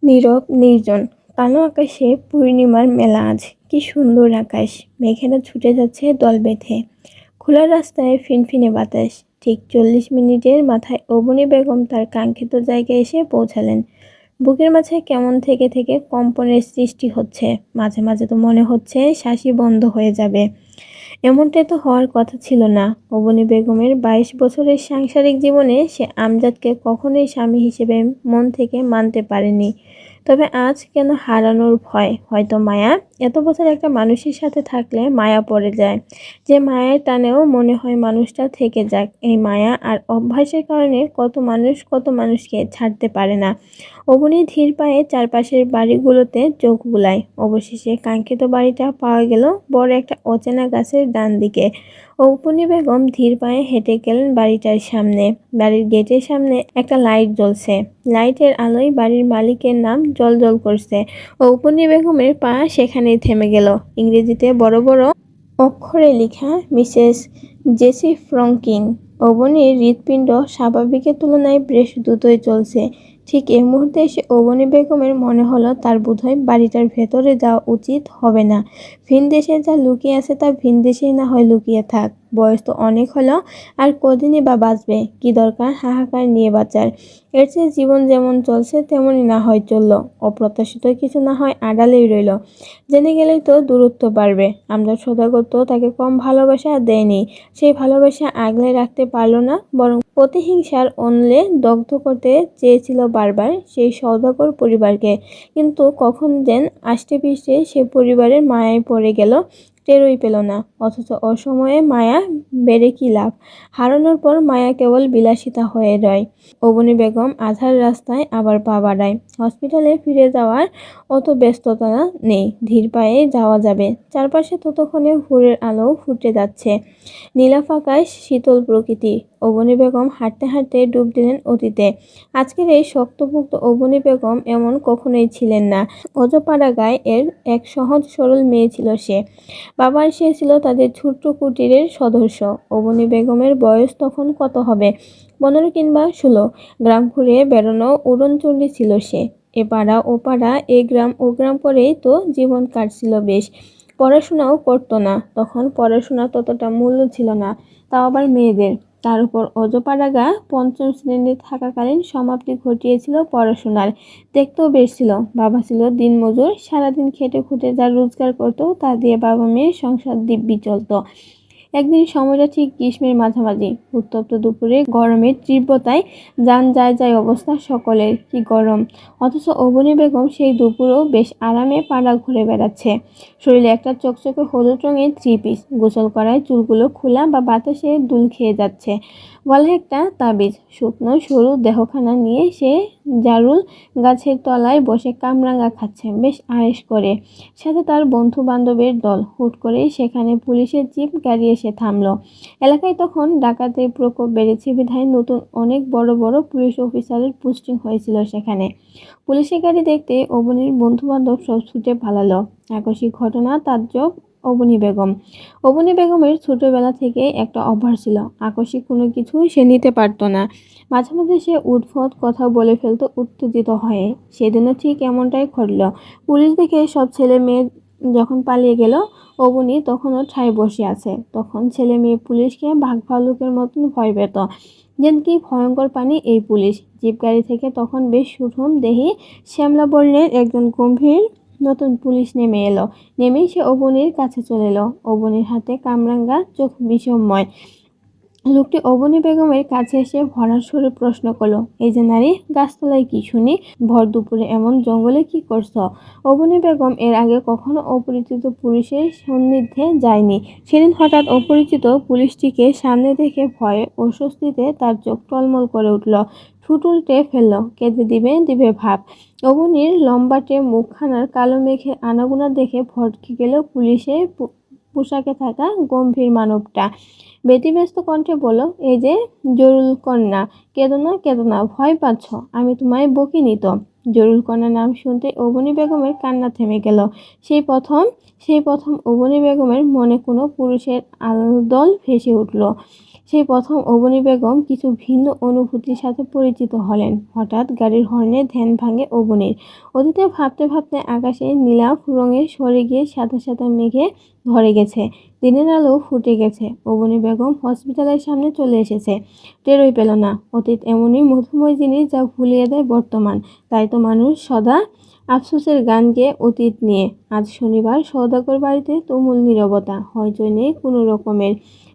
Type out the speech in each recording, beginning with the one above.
নীরব নির্জন কালো আকাশে পূর্ণিমার মেলা আজ। কি সুন্দর আকাশ, মেঘেরা ছুটে যাচ্ছে দল বেঁধে। খোলা রাস্তায় ফিনফিনে বাতাস। ঠিক 40 মিনিটের মাথায় অবনী বেগম তার কাঙ্ক্ষিত জায়গায় এসে পৌঁছালেন। বুকের মাঝে কেমন থেকে থেকে কম্পনের সৃষ্টি হচ্ছে। মাঝে মাঝে তো মনে হচ্ছে শ্বাসই বন্ধ হয়ে যাবে। এমনটাই তো হওয়ার কথা ছিল না। অবনী বেগমের 22 বছরের সাংসারিক জীবনে সে আমজাদকে কখনোই স্বামী হিসেবে মন থেকে মানতে পারেনি। তবে আজ কেন হারানোর ভয়, হয়তো মায়া। এত বছর একটা মানুষের সাথে থাকলে মায়া পড়ে যায়, যে মায়ের টানেও মনে হয় মানুষটা থেকে যাক। এই মায়া আর অভ্যাসের কারণে কত মানুষকে ছাড়তে পারে না। অবনী ধীর পায়ে চারপাশের বাড়িগুলোতে চোখ বুলায়। অবশেষে কাঙ্ক্ষিত বাড়িটা পাওয়া গেল বড় একটা অচেনা গাছের ডান দিকে। অবনী বেগম ধীর পায়ে হেঁটে গেলেন বাড়িটার সামনে। বাড়ির গেটের সামনে একটা লাইট জ্বলছে। লাইটের আলোয় বাড়ির মালিকের নাম জ্বলজ্বল করছে। অবনী বেগমের পা সেখানেই থেমে গেল। ইংরেজিতে বড় বড় অক্ষরে লেখা মিসেস জেসি ফ্রঙ্কিং। অবনীর হৃৎপিণ্ড স্বাভাবিকের তুলনায় বেশ দ্রুতই চলছে। ঠিক এই মুহূর্তে এসে অবনী বেগমের মনে হলো তার বোধহয় বাড়িটার ভেতরে যাওয়া উচিত হবে না। ভিনদেশে যা লুকিয়ে আছে তা ভিনদেশেই না হয় লুকিয়ে থাক। বয়স তো অনেক হলো, আর কদিনই বা বাঁচবে। কি দরকার হাহাকার নিয়ে বাঁচার। এর চেয়ে জীবন যেমন চলছে তেমনই না হয় চলল। অপ্রত্যাশিত কিছু না হয় আড়ালেই রইল। জেনে গেলেই তো দূরত্ব বাড়বে। আমরা সদাগর তো তাকে কম ভালোবাসা দেয়নি। সেই ভালোবাসা আগলে রাখতে পারল না, বরং প্রতিহিংসার অনলে দগ্ধ করতে চেয়েছিল বারবার সেই সওদাগর পরিবারকে। কিন্তু কখন যেন আষ্টেপৃষ্ঠে সে পরিবারের মায়ায় পড়ে গেল, টেরই পেল না। অথচ অসময়ে মায়া বেড়ে কি লাভ। হারানোর পর মায়া কেবল বিলাসিতা হয়ে রয়। অবনী বেগম আধার রাস্তায় আবার পা বাড়ায়। হসপিটালে ফিরে যাওয়ার অত ব্যস্ততা নেই, ধীর পায়ে যাওয়া যাবে। চারপাশে ততক্ষণে ভোরের আলো ফুটে যাচ্ছে। নীলাভ আকাশ, শীতল প্রকৃতি। অবনী বেগম হাঁটতে হাঁটতে ডুব দিলেন অতীতে। আজকের এই শক্তপোক্ত অবনী বেগম এমন কখনোই ছিলেন না। অজপাড়া গাঁয়ের এক সহজ সরল মেয়ে ছিল সে। বাবার সে ছিল তাদের ছোট্ট কুটিরের সদস্য। অবনী বেগমের বয়স তখন কত হবে, 15 কিংবা 16। গ্রাম ঘুরে বেড়ানো উড়নচণ্ডী ছিল সে। এ পাড়া ও পাড়া, এ গ্রাম ও গ্রাম করেই তো জীবন কাটছিল বেশ। পড়াশোনাও করতো না, তখন পড়াশোনা ততটা মূল্য ছিল না, তাও আবার মেয়েদের। তার উপর অজপাড়াগা 5ম শ্রেণীতে থাকাকালীন সমাপ্তি ঘটিয়েছিল পড়াশোনার। দেখতেও বেশ ছিল। বাবা ছিল দিনমজুর, সারাদিন খেটে খুঁটে যা রোজগার করতো তা দিয়ে বাবা মেয়ের সংসার দিব্যি চলত। একদিন সময়টা ঠিক গ্রীষ্মের মাঝামাঝি। উত্তপ্ত দুপুরে গরমের তীব্রতায় যান যায় যায় অবস্থা সকলের। কি গরম! অথচ অবনী বেগম সেই দুপুরেও বেশ আরামে পাড়া ঘুরে বেড়াচ্ছে। শরীরে একটা চকচকে হলুদ রঙের 3 পিস, গোসল করায় চুলগুলো খোলা বা বাতাসে দুল খেয়ে যাচ্ছে। গলায় একটা তাবিজ। শুকনো সরু দেহখানা নিয়ে সে জারুল গাছের তলায় বসে কামরাঙা খাচ্ছে বেশ আয়েশ করে। সাথে তার বন্ধু বান্ধবের দল। হুট করেই সেখানে পুলিশের জিপ গাড়ি এসে থামলো। এলাকায় তখন ডাকাতের প্রকোপ বেড়েছে বিধায় নতুন অনেক বড় বড় পুলিশ অফিসারের পোস্টিং হয়েছিল সেখানে। পুলিশের গাড়ি দেখতে অবনীর বন্ধু বান্ধব সব ছুটে পালালো। আকস্মিক ঘটনা তাজ্জব অবনী বেগম। অবনী বেগমের ছোটবেলা থেকে একটা অভ্যাস ছিল, আকস্মিক কোনো কিছু সে নিতে পারতো না। মাঝে মাঝে সে উদ্ভট কথা বলে ফেলতো উত্তেজিত হয়ে। সেদিনও ঠিক এমনটাই ঘটল। পুলিশ দেখে সব ছেলে মেয়ে যখন পালিয়ে গেল, অবনী তখনও ঠায় বসে আছে। তখন ছেলে মেয়ে পুলিশকে বাঘ ভাল্লুকের মতন ভয় পেত। যেন কি ভয়ঙ্কর প্রাণী এই পুলিশ। জিপ গাড়ি থেকে তখন বেশ সুঠম দেহি শ্যামলা বর্ণের একজন গম্ভীর নতুন পুলিশ নেমে এলো। নেমেই সে অবনীর কাছে চলে এলো। অবনীর হাতে কামরাঙ্গা, চোখ বিষমময়। লোকটি অবনী বেগমের কাছে এসে ভরা সুরে প্রশ্ন করলো, এই যে নারী, গাছতলায় কি শুনি? ভর দুপুরে এমন জঙ্গলে কি করছ? অবনী বেগম এর আগে কখনো অপরিচিত পুলিশের সান্নিধ্যে যায়নি। সেদিন হঠাৎ অপরিচিত পুলিশটিকে সামনে দেখে ভয়ে অস্বস্তিতে তার চোখ টলমল করে উঠল। ঠোঁট উল্টে ফেলল। কেঁদে দিবে ভাব। অবনীর লম্বাটে মুখখানার কালো মেঘের আনাগোনা দেখে ভড়কে গেল পুলিশের পোশাকে থাকা গম্ভীর মানবটা। ব্যতিব্যস্ত কণ্ঠে বলল, এই যে জরুল কন্যা, কেঁদো না, ভয় পাচ্ছ? আমি তোমায় বকিনি তো? জরুল কন্যা নাম শুনতে অবনী বেগমের কান্না থেমে গেল। সেই প্রথম অবনী বেগমের মনে কোনো পুরুষের আদল ভেসে উঠল। সেই প্রথম অবনী বেগম কিছু ভিন্ন অনুভূতির সাথে পরিচিত হলেন। হঠাৎ গাড়ির হর্নে ধ্যান ভাঙে অবনীর। অতীতে ভাবতে ভাবতে আকাশে নীলাভ রঙের সরে গিয়ে সাদা সাদা মেঘে ধরে গেছে। দিনের আলো ফুটে গেছে। অবনী বেগম হসপিটালের সামনে চলে এসেছে। টেরই পেল না। অতীত এমনই মধুময় জিনিস যা ভুলিয়ে দেয় বর্তমান। তাই তো মানুষ সদা আফসোসের গান গেয়ে অতীত নিয়ে। আজ শনিবার সওদাগর বাড়িতে তুমুল নীরবতা, হইচই নেই কোনো রকমের।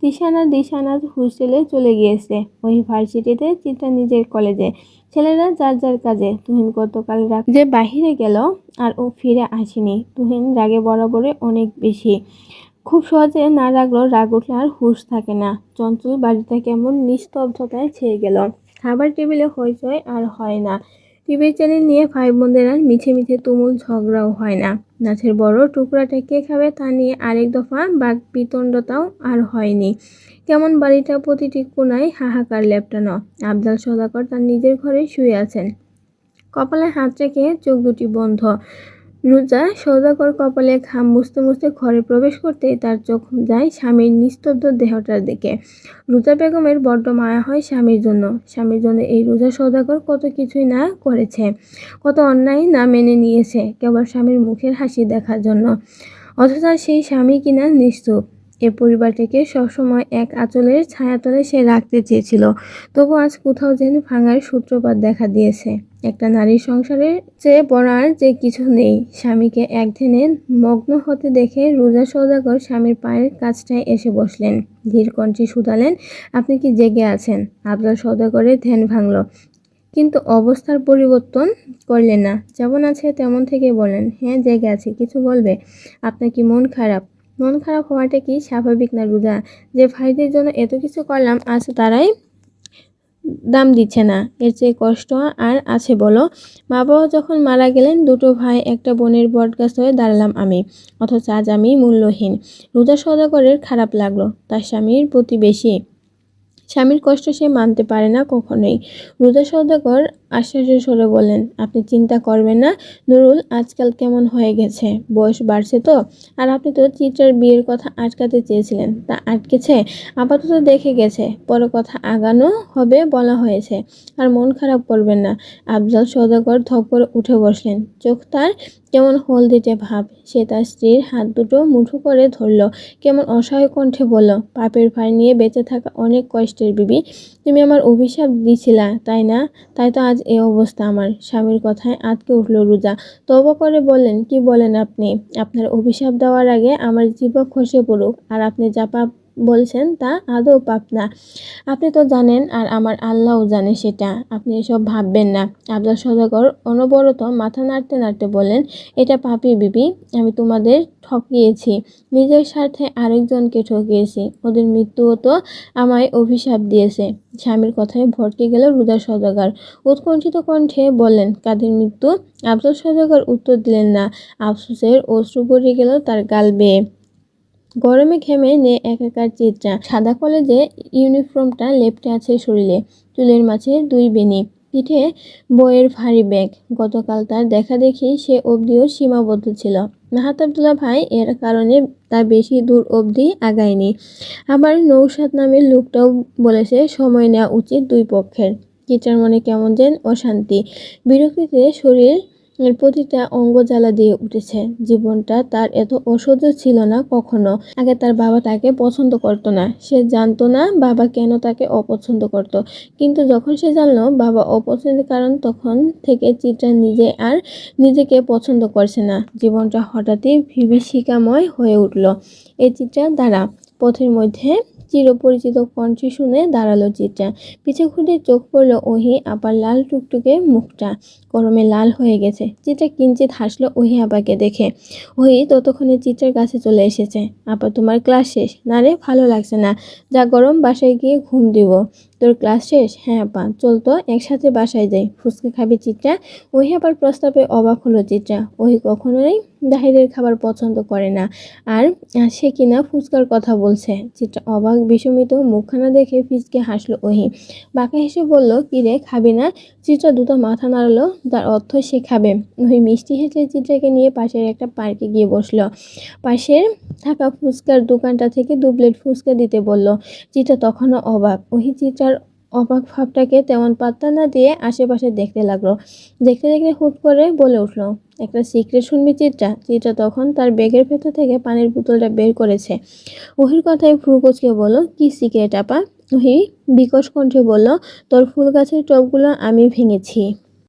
দিশানা হোস্টেলে চলে গিয়েছে, ওই ভার্সিটিতে, চিত্রা নিজের কলেজে। ছেলেরা যার যার কাজে। তুহিন গতকাল রাত যে বাহিরে গেল আর ও ফিরে আসেনি। তুহিন রাগে বরাবরে অনেক বেশি। খুব সহজে না রাগলেও রাগ উঠলে আর হুঁশ থাকে না। চঞ্চল বাড়িটা কেমন নিস্তব্ধতায় ছেয়ে গেল। খাবার টেবিলে হইচই আর হয় না। টিভির চ্যানেল নিয়ে ভাই বোনদের আর মিছে মিছে তুমুল ঝগড়াও হয় না। নাচের বড় টুকরাটা কে খাবে তা নিয়ে আরেক দফা বাক বিতণ্ডতাও আর হয়নি। কেমন বাড়িটা প্রতিটি কোণায় হাহাকার লেপটানো। আফজাল সওদাগর তার নিজের ঘরে শুয়ে আছেন, কপালে হাত রেখে চোখ দুটি বন্ধ। রুজা সওদাগর কপালে ঘাম মুছতে মুছতে ঘরে প্রবেশ করতেই তার চোখ যায় স্বামীর নিস্তব্ধ দেহটার দিকে। রুজা বেগমের বড্ড মায়া হয় স্বামীর জন্য। স্বামীর জন্য এই রুজা সওদাগর কত কিছুই না করেছে, কত অন্যায় না মেনে নিয়েছে, কেবল স্বামীর মুখের হাসি দেখার জন্য। অথচ সেই স্বামী কিনা নিশ্চুপ। এ পরিবারটিকে সবসময় এক আঁচলের ছায়াতলে সে রাখতে চেয়েছিল। তবু আজ কোথাও যেন ভাঙার সূত্রপাত দেখা দিয়েছে। একটা নারীর সংসারে চেয়ে বড় আর যে কিছু নেই। স্বামীকে এক ধ্যানে মগ্ন হতে দেখে রুজা সওদাগর স্বামীর পায়ের কাছটায় এসে বসলেন। ধীর কণ্ঠে শুধালেন, আপনি কি জেগে আছেন? আফজাল সওদাগরের ধ্যান ভাঙল, কিন্তু অবস্থার পরিবর্তন করলেন না। যেমন আছে তেমন থেকে বলেন, হ্যাঁ জেগে আছি। কিছু বলবে? আপনার কি মন খারাপ? মন খারাপ হওয়াটা কি স্বাভাবিক না রুজা? যে ভাইদের জন্য এত কিছু করলাম, আজ তারাই দাম দিচ্ছে না। এর চেয়ে কষ্ট আর আছে বলো? মা বাবা যখন মারা গেলেন, দুটো ভাই একটা বোনের বটগাছ হয়ে দাঁড়ালাম আমি, অথচ আজ আমি মূল্যহীন। রুজা সওদাগরের খারাপ লাগলো, তার স্বামীর প্রতিবেশী। স্বামীর কষ্ট সে মানতে পারে না কখনোই। রুজা সওদাগর আশ্বাসের স্বরে বললেন, আপনি চিন্তা করবেন না নুরুল, আজকাল কেমন হয়ে গেছে, বয়স বাড়ছে তো। আর আপনি তো চিত্রার বিয়ের কথা আটকাতে চেয়েছিলেন, তা আটকেছে? আপাতত দেখে গেছে, পরে কথা আগানো হবে বলা হয়েছে। আর মন খারাপ করবেন না। আফজাল সওদাগর ধপ করে উঠে বসলেন। চোখ তার কেমন হলদেটে ভাব। সে তার স্ত্রীর হাত দুটো মুঠো করে ধরল। কেমন অসহায় কণ্ঠে বলল, পাপের ভার নিয়ে বেঁচে থাকা অনেক কষ্টের বিবি। তুমি আমার অভিশাপ দিছিলা, তাই না? তাই তো আজ এই অবস্থা আমার। স্বামীর কথায় আঁতকে উঠল রুজা। তওবা করে বললেন, কি বলেন আপনি? আপনার অভিশাপ দেওয়ার আগে আমার জিহ্বা খসে পড়ুক। আর আপনি যা পাপ বলছেন তা আদৌ পাপ না। আপনি তো জানেন, আর আমার আল্লাহও জানে সেটা। আপনি এসব ভাববেন না। আফজাল সওদাগর অনবরত মাথা নাড়তে নাড়তে বললেন, এটা পাপী বিবি। আমি তোমাদের ঠকিয়েছি, নিজের স্বার্থে আরেকজনকে ঠকিয়েছি। ওদের মৃত্যুও তো আমায় অভিশাপ দিয়েছে। স্বামীর কথায় ভড়কে গেল রুজা সওদাগর। উৎকণ্ঠিত কণ্ঠে বললেন, কাদের মৃত্যু? আফজাল সওদাগর উত্তর দিলেন না। আফসোসের অশ্রু গড়িয়ে গেল তার গাল বেয়ে। গরমে ঘেমে নে একাকার চিত্রা। সাদা কলেজে ইউনিফর্মটা লেপ্টে আছে শরীরে, চুলের মাঝে দুই বেনি, পিঠে বইয়ের ভারী ব্যাগ। গতকাল তার দেখা দেখি সে অবধিও সীমাবদ্ধ ছিল। মাহাতাব দুলা ভাই এর কারণে তা বেশি দূর অবধি আগায়নি। আবার নৌশাদ নামের লোকটাও বলেছে সময় নেওয়া উচিত দুই পক্ষের। চিত্রার মনে কেমন যেন অশান্তি, বিরক্তিতে শরীর প্রতিটা অঙ্গ জ্বালা দিয়ে উঠেছে। জীবনটা তার এত অসহ্য ছিল না কখনো। আগে তার বাবা তাকে পছন্দ করত না। সে জানতো না বাবা কেন তাকে অপছন্দ করত। কিন্তু যখন সে জানলো বাবা অপছন্দের কারণ, তখন থেকে চিত্রা নিজে আর নিজেকে পছন্দ করছে না। জীবনটা হঠাৎই বিভীষিকাময় হয়ে উঠল। এই চিত্রা দ্বারা পথের মধ্যে চিরপরিচিত কণ্ঠে শুনে দাঁড়ালো চিত্রা। পিছে ঘুরে চোখ পড়ল ওহি আপার লাল টুকটুকে মুখটা। গরমে লাল হয়ে গেছে। চিত্রা কিঞ্চিত হাসলো ওহি আপাকে দেখে। ওহি ততক্ষণে চিত্রার কাছে চলে এসেছে। আপা, তোমার ক্লাস শেষ? না রে, ভালো লাগছে না। যা গরম, বাসায় গিয়ে ঘুম দিব। তোর ক্লাস শেষ? হ্যাঁ আপা। চল তো একসাথে বাসায় যাই, ফুচকা খাবি চিত্রা? ওহি আবার প্রস্তাবে অবাক হলো চিত্রা। ওহি কখনোই বাহিরের খাবার পছন্দ করে না, আর সে কিনা ফুচকার কথা বলছে। চিত্রা অবাক বিস্মিত মুখখানা দেখে ফিসকে হাসলো ওহি। বাঁকা হেসে বলল, কি রে, খাবি না? চিত্রা দ্রুত মাথা নাড়লো, তার অর্থ সে খাবে। ওহি মিষ্টি হেসে চিত্রাকে নিয়ে পাশের একটা পার্কে গিয়ে বসলো। পাশের থাকা ফুচকার দোকানটা থেকে 2 প্লেট ফুচকা দিতে বলল। চিত্রা তখনও অবাক। ওহি চিত্রার অবাক ভাবটাকে তেমন পাত্তা না দিয়ে আশেপাশে দেখতে লাগলো। দেখতে দেখতে হুট করে বলে উঠল, একটা সিক্রেট শুনবি চিত্রা? চিত্রা তখন তার ব্যাগের ভেতর থেকে পানির বোতলটা বের করেছে। ওহির কথায় ভ্রু কুঁচকে বলল, কি সিক্রেট আপা? ওহি বিকট কণ্ঠে বলল, তোর ফুল গাছের টবগুলো আমি ভেঙেছি।